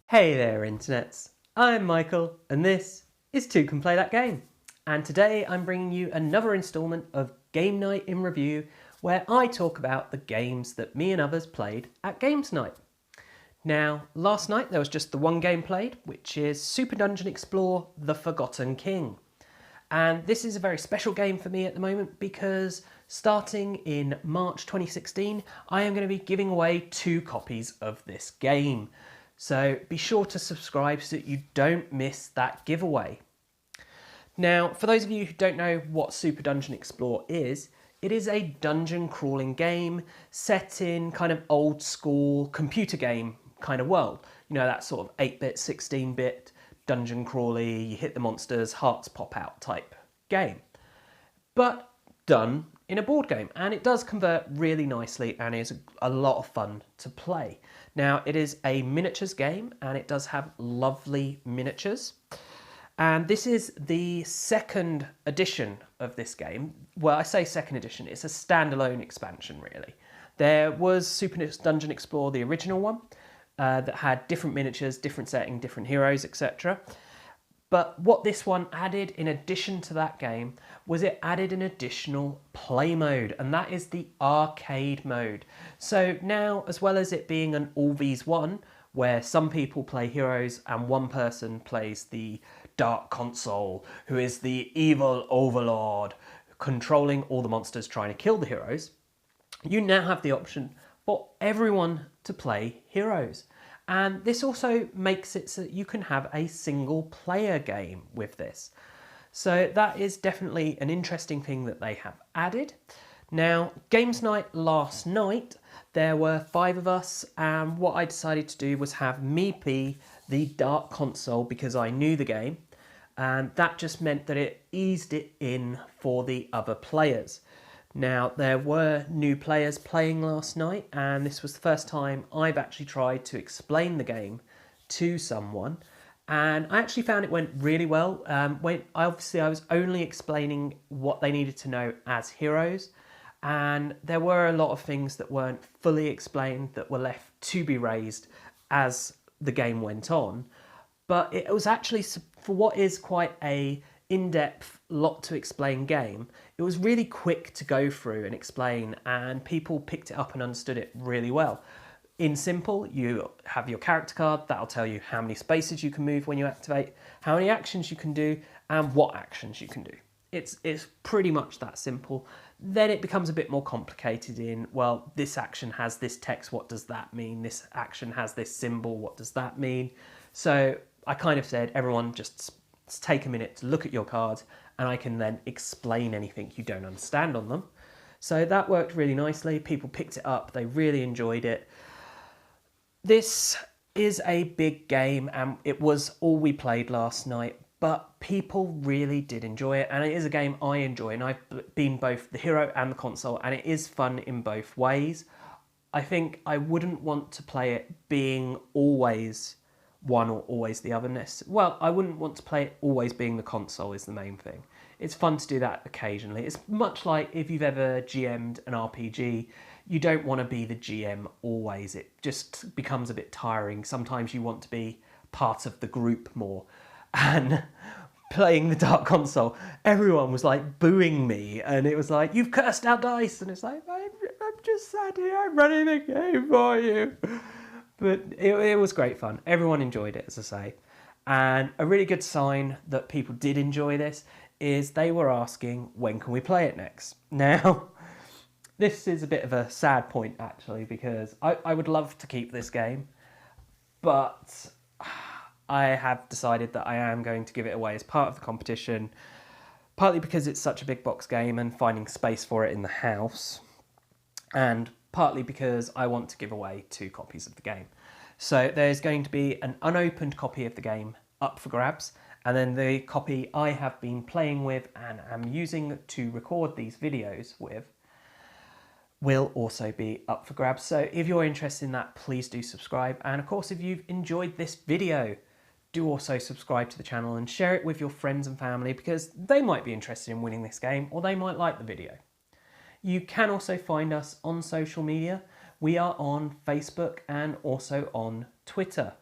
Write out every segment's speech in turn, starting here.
Hey there internets, I'm Michael and this is Toucan Play That Game, and today I'm bringing you another instalment of Game Night in Review where I talk about the games that me and others played at Games Night. Now, last night there was just the one game played, which is Super Dungeon Explore The Forgotten King. And this is a very special game for me at the moment because starting in March 2016, I am going to be giving away 2 copies of this game. So be sure to subscribe so that you don't miss that giveaway. Now, for those of you who don't know what Super Dungeon Explore is, it is a dungeon crawling game set in kind of old school computer game kind of world. You know, that sort of 8-bit, 16-bit dungeon crawly, you hit the monsters, hearts pop out type game. But done in a board game, and it does convert really nicely and is a lot of fun to play. Now, it is a miniatures game and it does have lovely miniatures. And this is the second edition of this game. Well, I say second edition, it's a standalone expansion really. There was Super Dungeon Explore, the original one, that had different miniatures, different setting, different heroes, etc. But what this one added in addition to that game was it added an additional play mode, and that is the arcade mode. So now, as well as it being an all vs one, where some people play heroes and one person plays the dark console, who is the evil overlord controlling all the monsters trying to kill the heroes, you now have the option for everyone to play heroes. And this also makes it so that you can have a single player game with this. So that is definitely an interesting thing that they have added. Now, Games Night last night, there were 5 of us, and what I decided to do was have me be the dark console because I knew the game, and that just meant that it eased it in for the other players. Now, there were new players playing last night, and this was the first time I've actually tried to explain the game to someone, and I actually found it went really well. I was only explaining what they needed to know as heroes, and there were a lot of things that weren't fully explained that were left to be raised as the game went on. But it was actually, for what is quite a in-depth, lot to explain game, it was really quick to go through and explain, and people picked it up and understood it really well. In simple, you have your character card, that'll tell you how many spaces you can move when you activate, how many actions you can do, and what actions you can do. It's pretty much that simple. Then it becomes a bit more complicated in, well, this action has this text, what does that mean? This action has this symbol, what does that mean? So I kind of said, everyone just take a minute to look at your cards and I can then explain anything you don't understand on them. So that worked really nicely. People picked it up, they really enjoyed it. This is a big game and it was all we played last night, but people really did enjoy it, and it is a game I enjoy, and I've been both the hero and the console, and it is fun in both ways. I think I wouldn't want to play it being always one or always the otherness. Well, I wouldn't want to play it always being the console is the main thing. It's fun to do that occasionally. It's much like if you've ever GM'd an RPG, you don't want to be the GM always. It just becomes a bit tiring. Sometimes you want to be part of the group more. And playing the dark console, everyone was like booing me, and it was like, you've cursed our dice, and it's like, I'm just sat here, I'm running the game for you. But it was great fun. Everyone enjoyed it, as I say. And a really good sign that people did enjoy this is they were asking, when can we play it next? Now, this is a bit of a sad point, actually, because I would love to keep this game, but I have decided that I am going to give it away as part of the competition, partly because it's such a big box game and finding space for it in the house, and partly because I want to give away 2 copies of the game. So there's going to be an unopened copy of the game up for grabs, and then the copy I have been playing with and am using to record these videos with will also be up for grabs. So if you're interested in that, please do subscribe. And of course, if you've enjoyed this video, do also subscribe to the channel and share it with your friends and family, because they might be interested in winning this game, or they might like the video. You can also find us on social media. We are on Facebook and also on Twitter.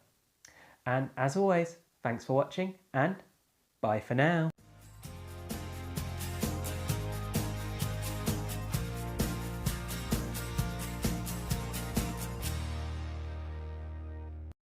And as always, thanks for watching and bye for now.